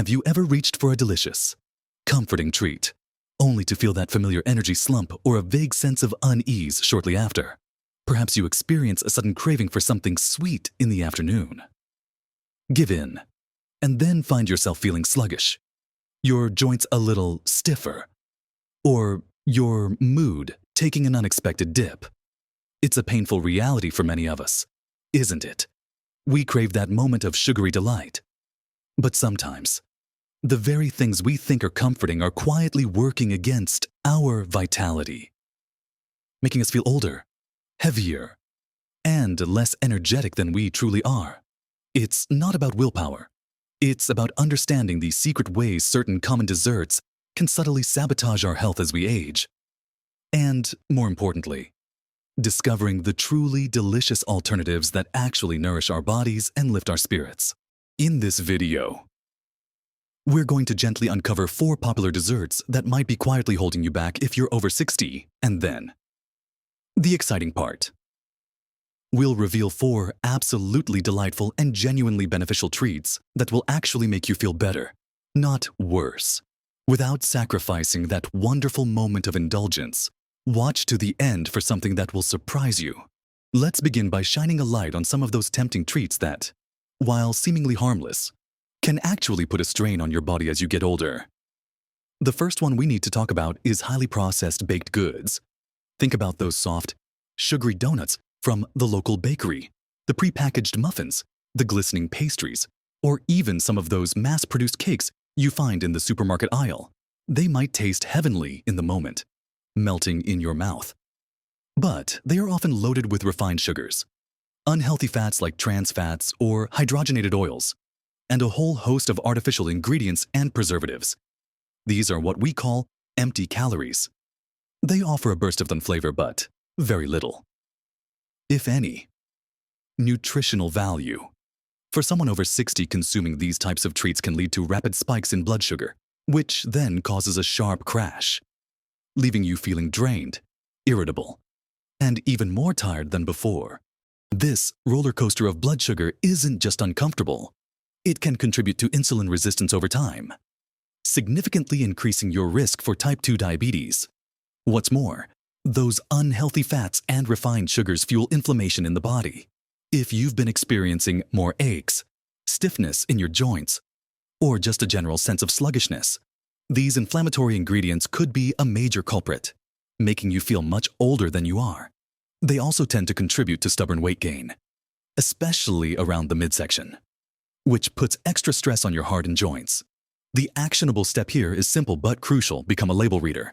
Have you ever reached for a delicious, comforting treat, only to feel that familiar energy slump or a vague sense of unease shortly after? Perhaps you experience a sudden craving for something sweet in the afternoon. Give in, and then find yourself feeling sluggish, your joints a little stiffer, or your mood taking an unexpected dip. It's a painful reality for many of us, isn't it? We crave that moment of sugary delight. But sometimes, the very things we think are comforting are quietly working against our vitality, making us feel older, heavier, and less energetic than we truly are. It's not about willpower. It's about understanding the secret ways certain common desserts can subtly sabotage our health as we age. And, more importantly, discovering the truly delicious alternatives that actually nourish our bodies and lift our spirits. In this video, we're going to gently uncover 4 popular desserts that might be quietly holding you back if you're over 60, and then the exciting part. We'll reveal 4 absolutely delightful and genuinely beneficial treats that will actually make you feel better, not worse, without sacrificing that wonderful moment of indulgence. Watch to the end for something that will surprise you. Let's begin by shining a light on some of those tempting treats that, while seemingly harmless, can actually put a strain on your body as you get older. The first one we need to talk about is highly processed baked goods. Think about those soft, sugary donuts from the local bakery, the prepackaged muffins, the glistening pastries, or even some of those mass-produced cakes you find in the supermarket aisle. They might taste heavenly in the moment, melting in your mouth. But they are often loaded with refined sugars, unhealthy fats like trans fats or hydrogenated oils, and a whole host of artificial ingredients and preservatives. These are what we call empty calories. They offer a burst of fun flavor, but very little, if any, nutritional value. For someone over 60, consuming these types of treats can lead to rapid spikes in blood sugar, which then causes a sharp crash, leaving you feeling drained, irritable, and even more tired than before. This roller coaster of blood sugar isn't just uncomfortable. It can contribute to insulin resistance over time, significantly increasing your risk for type 2 diabetes. What's more, those unhealthy fats and refined sugars fuel inflammation in the body. If you've been experiencing more aches, stiffness in your joints, or just a general sense of sluggishness, these inflammatory ingredients could be a major culprit, making you feel much older than you are. They also tend to contribute to stubborn weight gain, especially around the midsection, which puts extra stress on your heart and joints. The actionable step here is simple but crucial: become a label reader.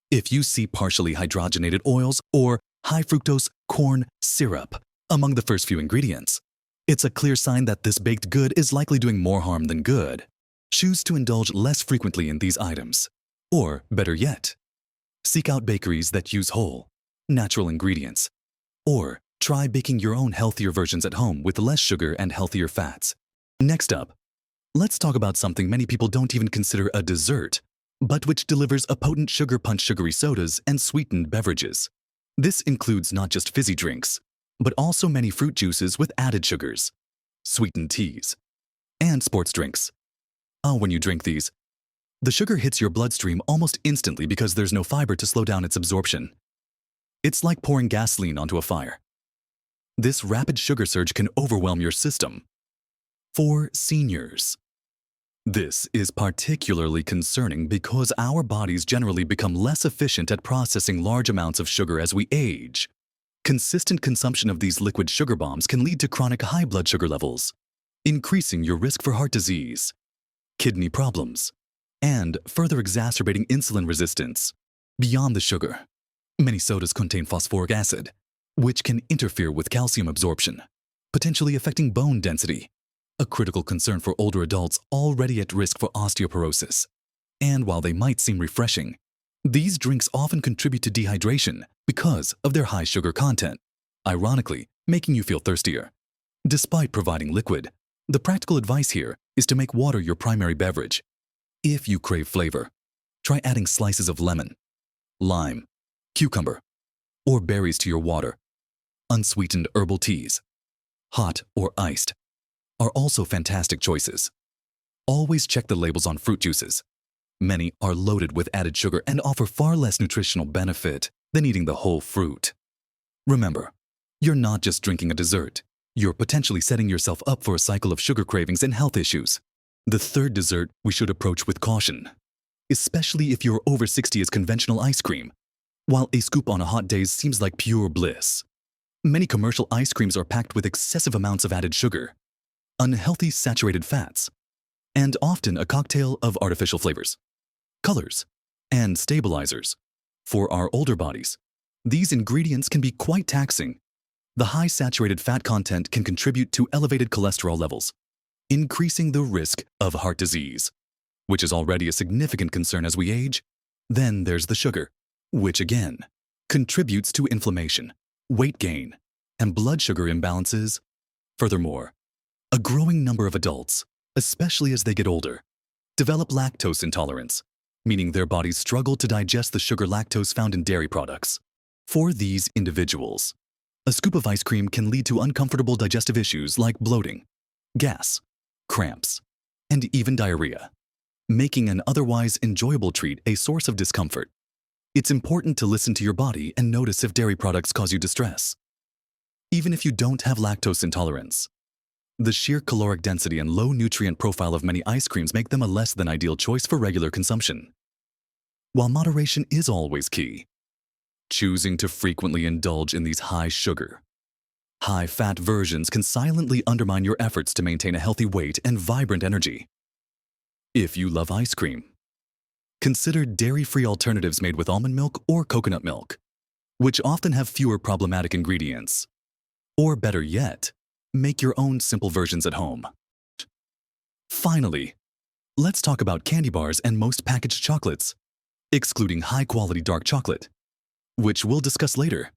If you see partially hydrogenated oils or high fructose corn syrup among the first few ingredients, it's a clear sign that this baked good is likely doing more harm than good. Choose to indulge less frequently in these items. Or, better yet, seek out bakeries that use whole, natural ingredients. Or try baking your own healthier versions at home with less sugar and healthier fats. Next up, let's talk about something many people don't even consider a dessert, but which delivers a potent sugar punch: sugary sodas and sweetened beverages. This includes not just fizzy drinks, but also many fruit juices with added sugars, sweetened teas, and sports drinks. When you drink these, the sugar hits your bloodstream almost instantly because there's no fiber to slow down its absorption. It's like pouring gasoline onto a fire. This rapid sugar surge can overwhelm your system. For seniors, this is particularly concerning because our bodies generally become less efficient at processing large amounts of sugar as we age. Consistent consumption of these liquid sugar bombs can lead to chronic high blood sugar levels, increasing your risk for heart disease, kidney problems, and further exacerbating insulin resistance. Beyond the sugar, many sodas contain phosphoric acid, which can interfere with calcium absorption, potentially affecting bone density, a critical concern for older adults already at risk for osteoporosis. And while they might seem refreshing, these drinks often contribute to dehydration because of their high sugar content, ironically making you feel thirstier. Despite providing liquid, the practical advice here is to make water your primary beverage. If you crave flavor, try adding slices of lemon, lime, cucumber, or berries to your water. Unsweetened herbal teas, hot or iced, are also fantastic choices. always check the labels on fruit juices. Many are loaded with added sugar and offer far less nutritional benefit than eating the whole fruit. Remember, you're not just drinking a dessert. You're potentially setting yourself up for a cycle of sugar cravings and health issues. The third dessert we should approach with caution, especially if you're over 60, is conventional ice cream. While a scoop on a hot day seems like pure bliss, many commercial ice creams are packed with excessive amounts of added sugar, unhealthy saturated fats, and often a cocktail of artificial flavors, colors, and stabilizers. For our older bodies, these ingredients can be quite taxing. The high saturated fat content can contribute to elevated cholesterol levels, increasing the risk of heart disease, which is already a significant concern as we age. Then there's the sugar, which again contributes to inflammation, weight gain, and blood sugar imbalances. Furthermore, a growing number of adults, especially as they get older, develop lactose intolerance, meaning their bodies struggle to digest the sugar lactose found in dairy products. For these individuals, a scoop of ice cream can lead to uncomfortable digestive issues like bloating, gas, cramps, and even diarrhea, making an otherwise enjoyable treat a source of discomfort. It's important to listen to your body and notice if dairy products cause you distress. Even if you don't have lactose intolerance, the sheer caloric density and low nutrient profile of many ice creams make them a less than ideal choice for regular consumption. While moderation is always key, choosing to frequently indulge in these high sugar, high fat versions can silently undermine your efforts to maintain a healthy weight and vibrant energy. If you love ice cream, consider dairy-free alternatives made with almond milk or coconut milk, which often have fewer problematic ingredients. Or better yet, make your own simple versions at home. Finally, let's talk about candy bars and most packaged chocolates, excluding high-quality dark chocolate, which we'll discuss later.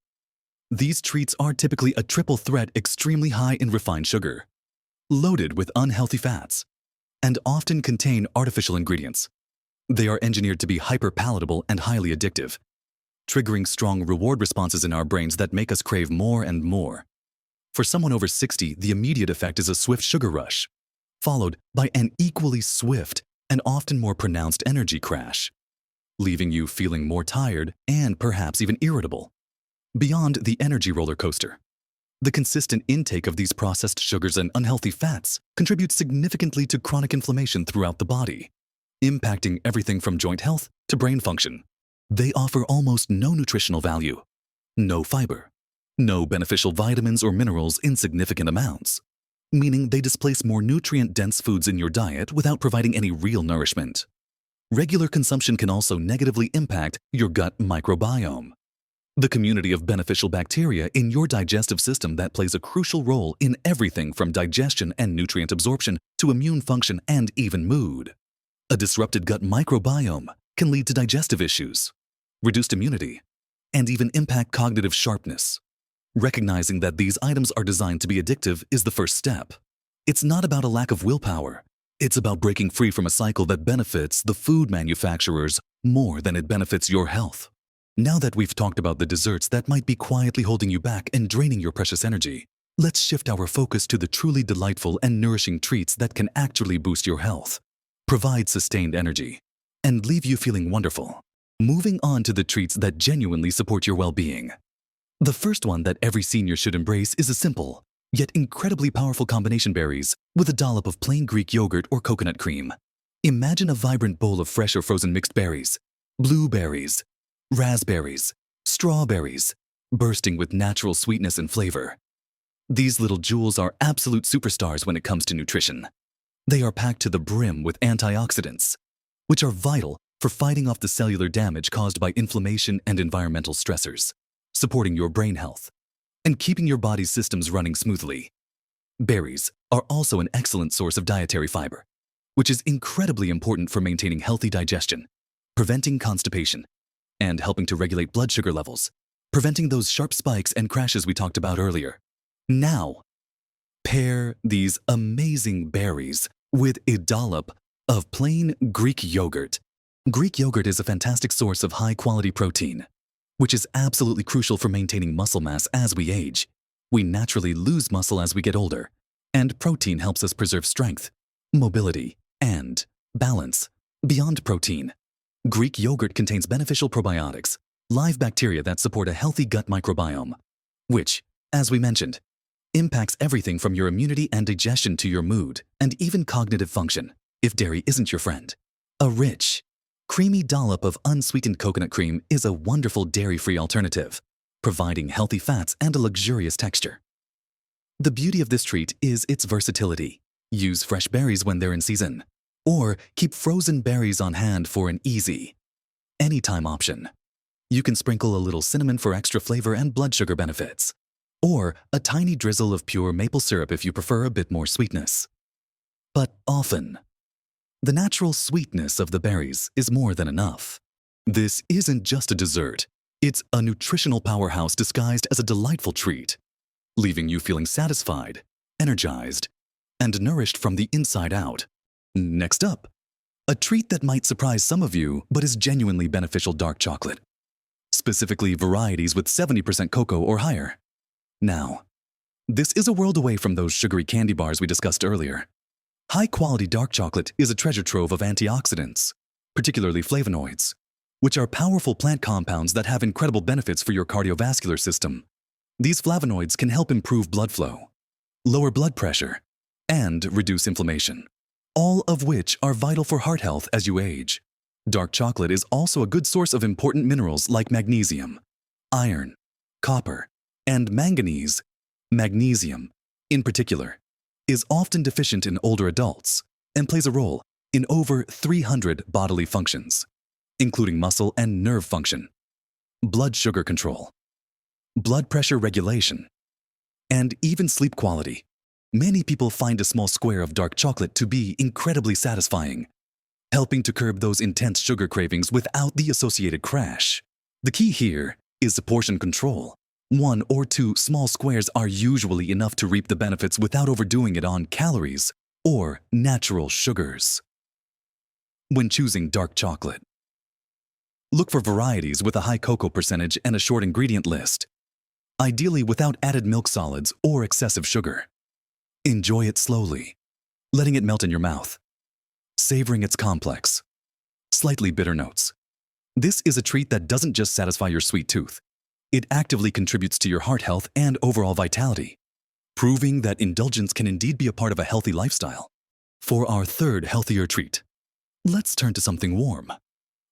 These treats are typically a triple threat extremely high in refined sugar, loaded with unhealthy fats, and often contain artificial ingredients. They are engineered to be hyper-palatable and highly addictive, triggering strong reward responses in our brains that make us crave more and more. For someone over 60, the immediate effect is a swift sugar rush, followed by an equally swift and often more pronounced energy crash, leaving you feeling more tired and perhaps even irritable. Beyond the energy roller coaster, the consistent intake of these processed sugars and unhealthy fats contributes significantly to chronic inflammation throughout the body, impacting everything from joint health to brain function. They offer almost no nutritional value, no fiber, no beneficial vitamins or minerals in significant amounts, meaning they displace more nutrient-dense foods in your diet without providing any real nourishment. Regular consumption can also negatively impact your gut microbiome, the community of beneficial bacteria in your digestive system that plays a crucial role in everything from digestion and nutrient absorption to immune function and even mood. A disrupted gut microbiome can lead to digestive issues, reduced immunity, and even impact cognitive sharpness. Recognizing that these items are designed to be addictive is the first step. It's not about a lack of willpower. It's about breaking free from a cycle that benefits the food manufacturers more than it benefits your health. Now that we've talked about the desserts that might be quietly holding you back and draining your precious energy, let's shift our focus to the truly delightful and nourishing treats that can actually boost your health, provide sustained energy, and leave you feeling wonderful. Moving on to the treats that genuinely support your well-being. The first one that every senior should embrace is a simple, yet incredibly powerful combination berries with a dollop of plain Greek yogurt or coconut cream. Imagine a vibrant bowl of fresh or frozen mixed berries, blueberries, raspberries, strawberries, bursting with natural sweetness and flavor. These little jewels are absolute superstars when it comes to nutrition. They are packed to the brim with antioxidants, which are vital for fighting off the cellular damage caused by inflammation and environmental stressors, supporting your brain health, and keeping your body's systems running smoothly. Berries are also an excellent source of dietary fiber, which is incredibly important for maintaining healthy digestion, preventing constipation, and helping to regulate blood sugar levels, preventing those sharp spikes and crashes we talked about earlier. Now, pair these amazing berries with a dollop of plain Greek yogurt. Greek yogurt is a fantastic source of high-quality protein, which is absolutely crucial for maintaining muscle mass as we age. We naturally lose muscle as we get older, and protein helps us preserve strength, mobility, And balance, beyond protein. Greek yogurt contains beneficial probiotics, live bacteria that support a healthy gut microbiome, which, as we mentioned, impacts everything from your immunity and digestion to your mood and even cognitive function, if dairy isn't your friend. A rich, creamy dollop of unsweetened coconut cream is a wonderful dairy-free alternative, providing healthy fats and a luxurious texture. The beauty of this treat is its versatility. Use fresh berries when they're in season, or keep frozen berries on hand for an easy, anytime option. You can sprinkle a little cinnamon for extra flavor and blood sugar benefits, or a tiny drizzle of pure maple syrup if you prefer a bit more sweetness. But often, the natural sweetness of the berries is more than enough. This isn't just a dessert, it's a nutritional powerhouse disguised as a delightful treat, leaving you feeling satisfied, energized, and nourished from the inside out. Next up, a treat that might surprise some of you but is genuinely beneficial: dark chocolate. Specifically, varieties with 70% cocoa or higher. Now, this is a world away from those sugary candy bars we discussed earlier. High-quality dark chocolate is a treasure trove of antioxidants, particularly flavonoids, which are powerful plant compounds that have incredible benefits for your cardiovascular system. These flavonoids can help improve blood flow, lower blood pressure, and reduce inflammation, all of which are vital for heart health as you age. Dark chocolate is also a good source of important minerals like magnesium, iron, copper, and manganese. Magnesium, in particular, is often deficient in older adults and plays a role in over 300 bodily functions, including muscle and nerve function, blood sugar control, blood pressure regulation, and even sleep quality. Many people find a small square of dark chocolate to be incredibly satisfying, helping to curb those intense sugar cravings without the associated crash. The key here is portion control. 1 or 2 small squares are usually enough to reap the benefits without overdoing it on calories or natural sugars. When choosing dark chocolate, look for varieties with a high cocoa percentage and a short ingredient list, ideally without added milk solids or excessive sugar. Enjoy it slowly, letting it melt in your mouth, savoring its complex, slightly bitter notes. This is a treat that doesn't just satisfy your sweet tooth. It actively contributes to your heart health and overall vitality, proving that indulgence can indeed be a part of a healthy lifestyle. For our third healthier treat, let's turn to something warm,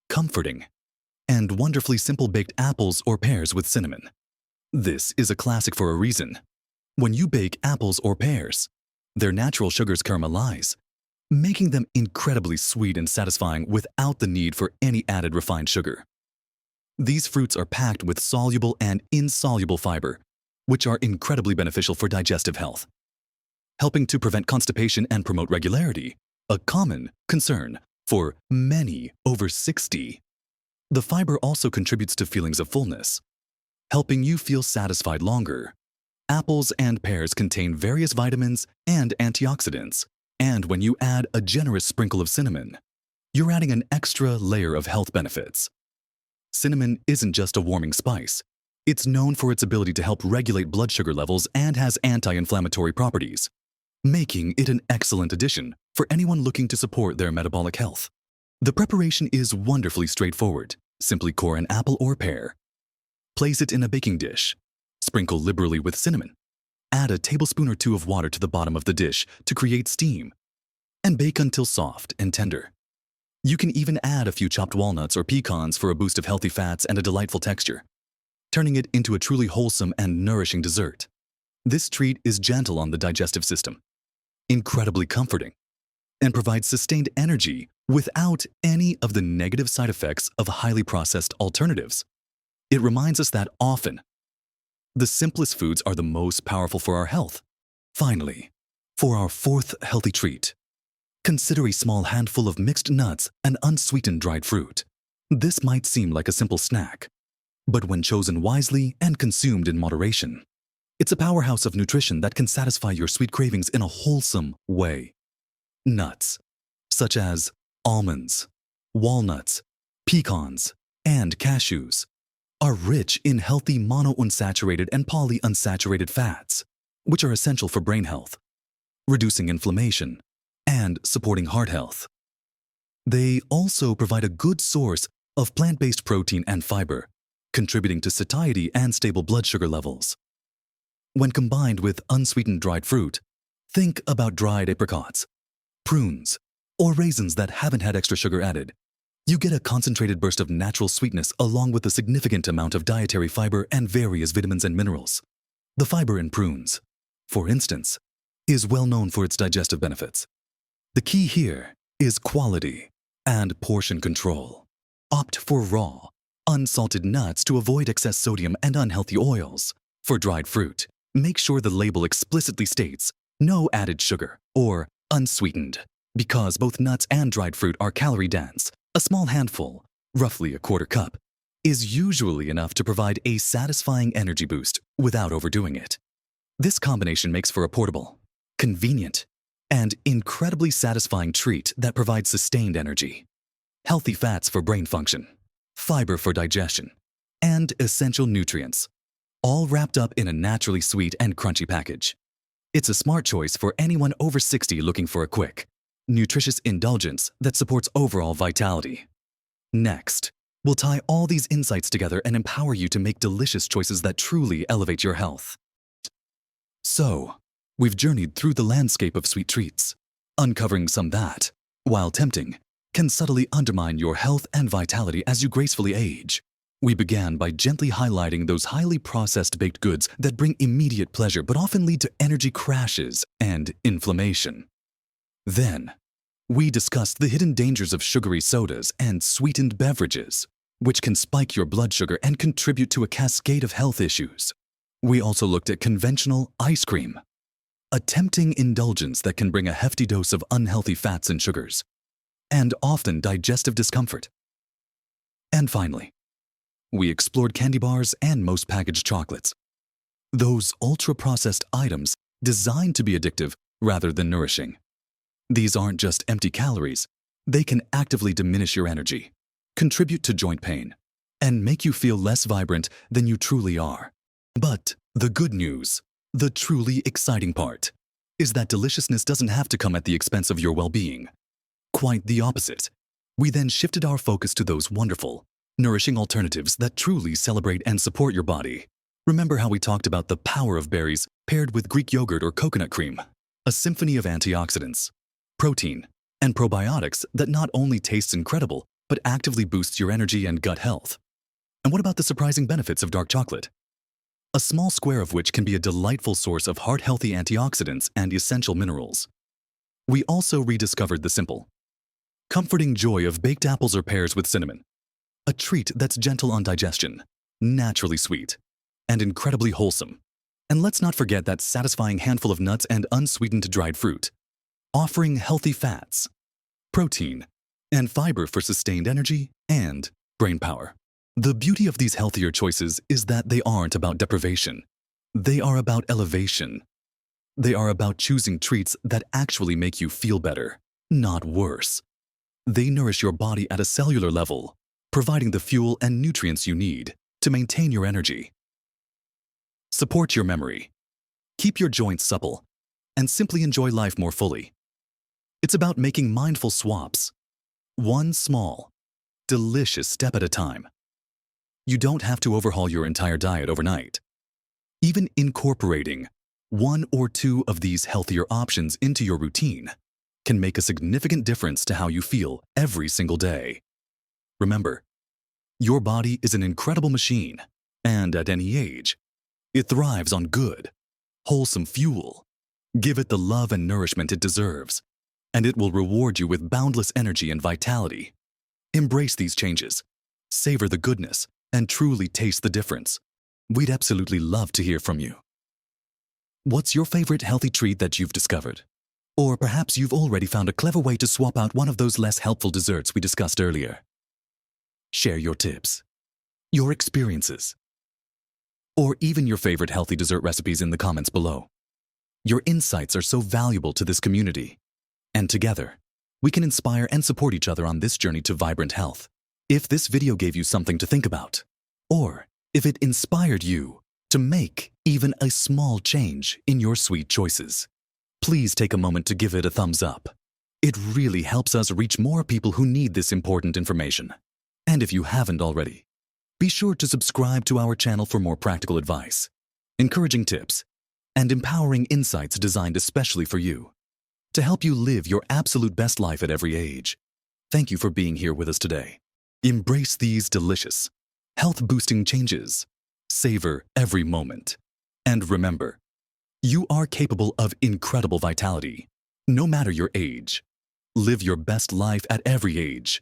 comforting, and wonderfully simple: baked apples or pears with cinnamon. This is a classic for a reason. When you bake apples or pears, their natural sugars caramelize, making them incredibly sweet and satisfying without the need for any added refined sugar. These fruits are packed with soluble and insoluble fiber, which are incredibly beneficial for digestive health, helping to prevent constipation and promote regularity, a common concern for many over 60. The fiber also contributes to feelings of fullness, helping you feel satisfied longer. Apples and pears contain various vitamins and antioxidants, and when you add a generous sprinkle of cinnamon, you're adding an extra layer of health benefits. Cinnamon isn't just a warming spice. It's known for its ability to help regulate blood sugar levels and has anti-inflammatory properties, making it an excellent addition for anyone looking to support their metabolic health. The preparation is wonderfully straightforward. Simply core an apple or pear. Place it in a baking dish. Sprinkle liberally with cinnamon. Add a tablespoon or 2 of water to the bottom of the dish to create steam, and bake until soft and tender. You can even add a few chopped walnuts or pecans for a boost of healthy fats and a delightful texture, turning it into a truly wholesome and nourishing dessert. This treat is gentle on the digestive system, incredibly comforting, and provides sustained energy without any of the negative side effects of highly processed alternatives. It reminds us that often, the simplest foods are the most powerful for our health. Finally, for our fourth healthy treat, consider a small handful of mixed nuts and unsweetened dried fruit. This might seem like a simple snack, but when chosen wisely and consumed in moderation, it's a powerhouse of nutrition that can satisfy your sweet cravings in a wholesome way. Nuts, such as almonds, walnuts, pecans, and cashews, are rich in healthy monounsaturated and polyunsaturated fats, which are essential for brain health, reducing inflammation, and supporting heart health. They also provide a good source of plant-based protein and fiber, contributing to satiety and stable blood sugar levels. When combined with unsweetened dried fruit, think about dried apricots, prunes, or raisins that haven't had extra sugar added. You get a concentrated burst of natural sweetness along with a significant amount of dietary fiber and various vitamins and minerals. The fiber in prunes, for instance, is well known for its digestive benefits. The key here is quality and portion control. Opt for raw, unsalted nuts to avoid excess sodium and unhealthy oils. For dried fruit, make sure the label explicitly states no added sugar or unsweetened, because both nuts and dried fruit are calorie-dense. A small handful, roughly a quarter cup, is usually enough to provide a satisfying energy boost without overdoing it. This combination makes for a portable, convenient, and incredibly satisfying treat that provides sustained energy. Healthy fats for brain function, fiber for digestion, and essential nutrients, all wrapped up in a naturally sweet and crunchy package. It's a smart choice for anyone over 60 looking for a quick, nutritious indulgence that supports overall vitality. Next, we'll tie all these insights together and empower you to make delicious choices that truly elevate your health. So, we've journeyed through the landscape of sweet treats, uncovering some that, while tempting, can subtly undermine your health and vitality as you gracefully age. We began by gently highlighting those highly processed baked goods that bring immediate pleasure but often lead to energy crashes and inflammation. Then, we discussed the hidden dangers of sugary sodas and sweetened beverages, which can spike your blood sugar and contribute to a cascade of health issues. We also looked at conventional ice cream, a tempting indulgence that can bring a hefty dose of unhealthy fats and sugars, and often digestive discomfort. And finally, we explored candy bars and most packaged chocolates, those ultra-processed items designed to be addictive rather than nourishing. These aren't just empty calories. They can actively diminish your energy, contribute to joint pain, and make you feel less vibrant than you truly are. But the good news, the truly exciting part, is that deliciousness doesn't have to come at the expense of your well-being. Quite the opposite. We then shifted our focus to those wonderful, nourishing alternatives that truly celebrate and support your body. Remember how we talked about the power of berries paired with Greek yogurt or coconut cream? A symphony of antioxidants, protein, and probiotics that not only tastes incredible, but actively boosts your energy and gut health. And what about the surprising benefits of dark chocolate? A small square of which can be a delightful source of heart-healthy antioxidants and essential minerals. We also rediscovered the simple, comforting joy of baked apples or pears with cinnamon, a treat that's gentle on digestion, naturally sweet, and incredibly wholesome. And let's not forget that satisfying handful of nuts and unsweetened dried fruit, offering healthy fats, protein, and fiber for sustained energy and brain power. The beauty of these healthier choices is that they aren't about deprivation. They are about elevation. They are about choosing treats that actually make you feel better, not worse. They nourish your body at a cellular level, providing the fuel and nutrients you need to maintain your energy. Support your memory, keep your joints supple, and simply enjoy life more fully. It's about making mindful swaps, one small, delicious step at a time. You don't have to overhaul your entire diet overnight. Even incorporating one or two of these healthier options into your routine can make a significant difference to how you feel every single day. Remember, your body is an incredible machine, and at any age, it thrives on good, wholesome fuel. Give it the love and nourishment it deserves, and it will reward you with boundless energy and vitality. Embrace these changes, savor the goodness, and truly taste the difference. We'd absolutely love to hear from you. What's your favorite healthy treat that you've discovered? Or perhaps you've already found a clever way to swap out one of those less helpful desserts we discussed earlier. Share your tips, your experiences, or even your favorite healthy dessert recipes in the comments below. Your insights are so valuable to this community, and together, we can inspire and support each other on this journey to vibrant health. If this video gave you something to think about, or if it inspired you to make even a small change in your sweet choices, please take a moment to give it a thumbs up. It really helps us reach more people who need this important information. And if you haven't already, be sure to subscribe to our channel for more practical advice, encouraging tips, and empowering insights designed especially for you to help you live your absolute best life at every age. Thank you for being here with us today. Embrace these delicious, health-boosting changes. Savor every moment. And remember, you are capable of incredible vitality, no matter your age. Live your best life at every age.